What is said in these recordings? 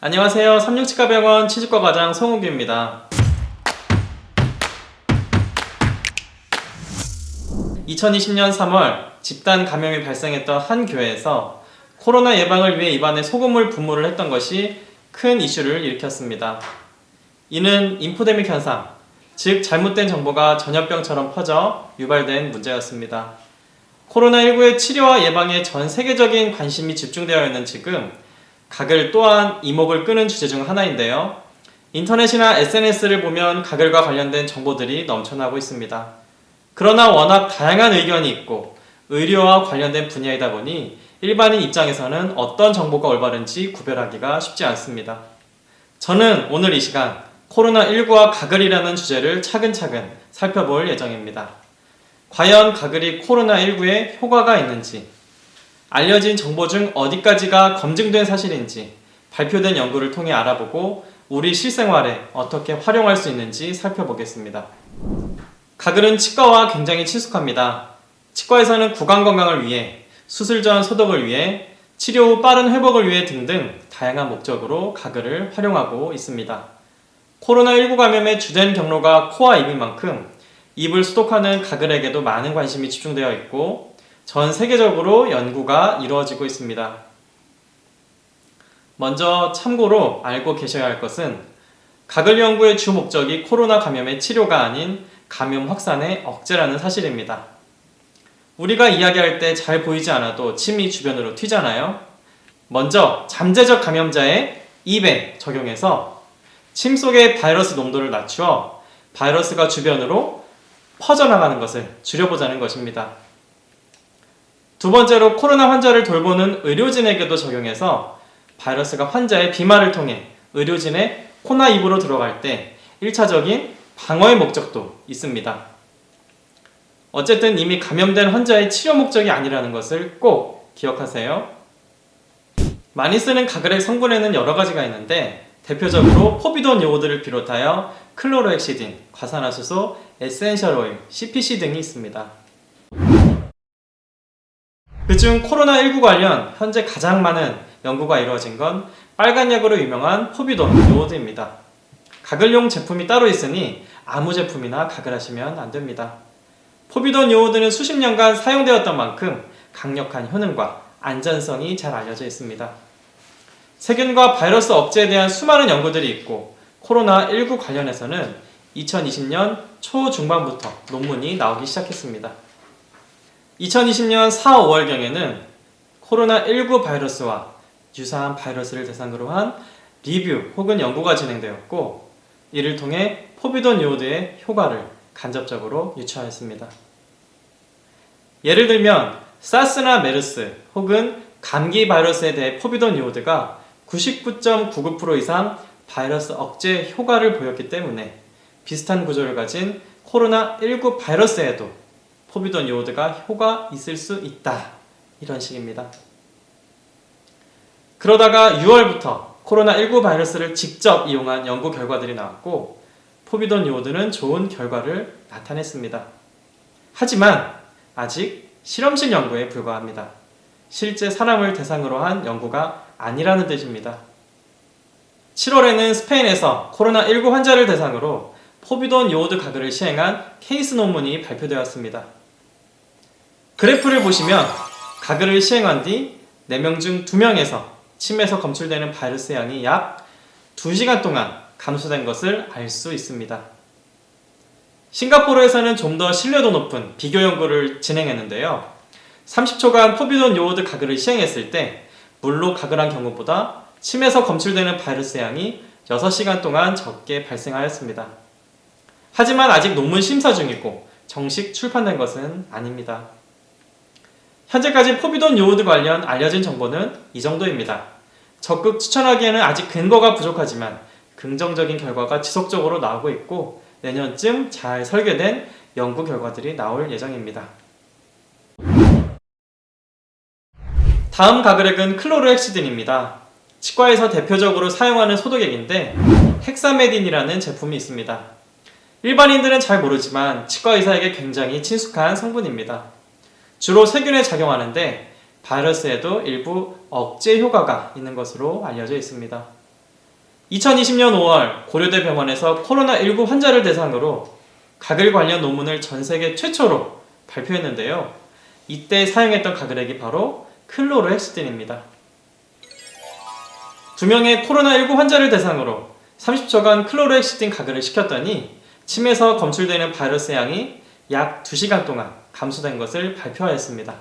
안녕하세요. 삼육치과병원 치주과 과장 송은규입니다. 2020년 3월 집단 감염이 발생했던 한 교회에서 코로나 예방을 위해 입안에 소금물 분무를 했던 것이 큰 이슈를 일으켰습니다. 이는 인포데믹 현상, 즉 잘못된 정보가 전염병처럼 퍼져 유발된 문제였습니다. 코로나19의 치료와 예방에 전 세계적인 관심이 집중되어 있는 지금 가글 또한 이목을 끄는 주제 중 하나인데요. 인터넷이나 SNS를 보면 가글과 관련된 정보들이 넘쳐나고 있습니다. 그러나 워낙 다양한 의견이 있고 의료와 관련된 분야이다 보니 일반인 입장에서는 어떤 정보가 올바른지 구별하기가 쉽지 않습니다. 저는 오늘 이 시간 코로나19와 가글이라는 주제를 차근차근 살펴볼 예정입니다. 과연 가글이 코로나19에 효과가 있는지, 알려진 정보 중 어디까지가 검증된 사실인지 발표된 연구를 통해 알아보고 우리 실생활에 어떻게 활용할 수 있는지 살펴보겠습니다. 가글은 치과와 굉장히 친숙합니다. 치과에서는 구강 건강을 위해, 수술 전 소독을 위해, 치료 후 빠른 회복을 위해 등등 다양한 목적으로 가글을 활용하고 있습니다. 코로나19 감염의 주된 경로가 코와 입인 만큼 입을 소독하는 가글에게도 많은 관심이 집중되어 있고 전 세계적으로 연구가 이루어지고 있습니다. 먼저 참고로 알고 계셔야 할 것은 가글 연구의 주 목적이 코로나 감염의 치료가 아닌 감염 확산의 억제라는 사실입니다. 우리가 이야기할 때 잘 보이지 않아도 침이 주변으로 튀잖아요. 먼저 잠재적 감염자의 입에 적용해서 침 속의 바이러스 농도를 낮추어 바이러스가 주변으로 퍼져나가는 것을 줄여보자는 것입니다. 두 번째로 코로나 환자를 돌보는 의료진에게도 적용해서 바이러스가 환자의 비말을 통해 의료진의 코나 입으로 들어갈 때 1차적인 방어의 목적도 있습니다. 어쨌든 이미 감염된 환자의 치료 목적이 아니라는 것을 꼭 기억하세요. 많이 쓰는 가글의 성분에는 여러 가지가 있는데 대표적으로 포비돈 요오드를 비롯하여 클로로엑시딘, 과산화수소, 에센셜 오일, CPC 등이 있습니다. 그중 코로나19 관련 현재 가장 많은 연구가 이루어진 건 빨간 약으로 유명한 포비돈 요오드입니다. 가글용 제품이 따로 있으니 아무 제품이나 가글하시면 안됩니다. 포비돈 요오드는 수십 년간 사용되었던 만큼 강력한 효능과 안전성이 잘 알려져 있습니다. 세균과 바이러스 억제에 대한 수많은 연구들이 있고 코로나19 관련해서는 2020년 초중반부터 논문이 나오기 시작했습니다. 2020년 4, 5월경에는 코로나19 바이러스와 유사한 바이러스를 대상으로 한 리뷰 혹은 연구가 진행되었고 이를 통해 포비돈 요오드의 효과를 간접적으로 유추하였습니다. 예를 들면 사스나 메르스 혹은 감기 바이러스에 대해 포비돈 요오드가 99.99% 이상 바이러스 억제 효과를 보였기 때문에 비슷한 구조를 가진 코로나19 바이러스에도 포비돈 요오드가 효과 있을 수 있다. 이런 식입니다. 그러다가 6월부터 코로나19 바이러스를 직접 이용한 연구 결과들이 나왔고 포비돈 요오드는 좋은 결과를 나타냈습니다. 하지만 아직 실험실 연구에 불과합니다. 실제 사람을 대상으로 한 연구가 아니라는 뜻입니다. 7월에는 스페인에서 코로나19 환자를 대상으로 포비돈 요오드 가글을 시행한 케이스 논문이 발표되었습니다. 그래프를 보시면 가글을 시행한 뒤 4명 중 2명에서 침에서 검출되는 바이러스 양이 약 2시간 동안 감소된 것을 알 수 있습니다. 싱가포르에서는 좀 더 신뢰도 높은 비교 연구를 진행했는데요. 30초간 포비돈 요오드 가글을 시행했을 때 물로 가글한 경우보다 침에서 검출되는 바이러스 양이 6시간 동안 적게 발생하였습니다. 하지만 아직 논문 심사 중이고 정식 출판된 것은 아닙니다. 현재까지 포비돈 요오드 관련 알려진 정보는 이 정도입니다. 적극 추천하기에는 아직 근거가 부족하지만 긍정적인 결과가 지속적으로 나오고 있고 내년쯤 잘 설계된 연구 결과들이 나올 예정입니다. 다음 가글액은 클로로엑시딘입니다. 치과에서 대표적으로 사용하는 소독액인데 헥사메딘이라는 제품이 있습니다. 일반인들은 잘 모르지만 치과 의사에게 굉장히 친숙한 성분입니다. 주로 세균에 작용하는데 바이러스에도 일부 억제 효과가 있는 것으로 알려져 있습니다. 2020년 5월 고려대 병원에서 코로나19 환자를 대상으로 가글 관련 논문을 전 세계 최초로 발표했는데요. 이때 사용했던 가글액이 바로 클로로헥시딘입니다. 2명의 코로나19 환자를 대상으로 30초간 클로로헥시딘 가글을 시켰더니 침에서 검출되는 바이러스 양이 약 2시간 동안 감소된 것을 발표하였습니다.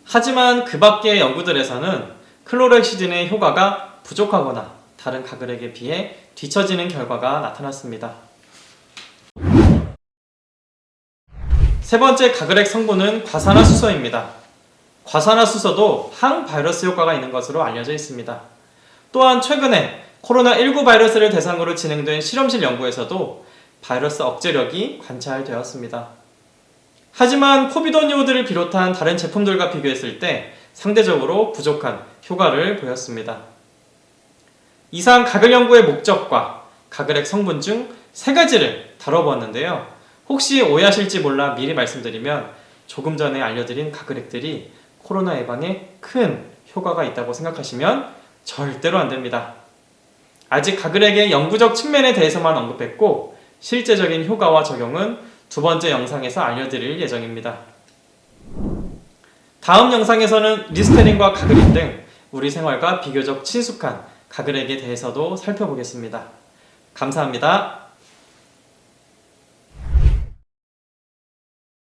하지만 그 밖의 연구들에서는 클로로헥시딘의 효과가 부족하거나 다른 가글액에 비해 뒤처지는 결과가 나타났습니다. 세 번째 가글액 성분은 과산화수소입니다. 과산화수소도 항바이러스 효과가 있는 것으로 알려져 있습니다. 또한 최근에 코로나19 바이러스를 대상으로 진행된 실험실 연구에서도 바이러스 억제력이 관찰되었습니다. 하지만 포비도니오드를 비롯한 다른 제품들과 비교했을 때 상대적으로 부족한 효과를 보였습니다. 이상 가글 연구의 목적과 가글액 성분 중 3가지를 다뤄보았는데요. 혹시 오해하실지 몰라 미리 말씀드리면 조금 전에 알려드린 가글액들이 코로나 예방에 큰 효과가 있다고 생각하시면 절대로 안 됩니다. 아직 가글액의 영구적 측면에 대해서만 언급했고 실제적인 효과와 적용은 2번째 영상에서 알려드릴 예정입니다. 다음 영상에서는 리스테린과 가글인 등 우리 생활과 비교적 친숙한 가글액에 대해서도 살펴보겠습니다. 감사합니다.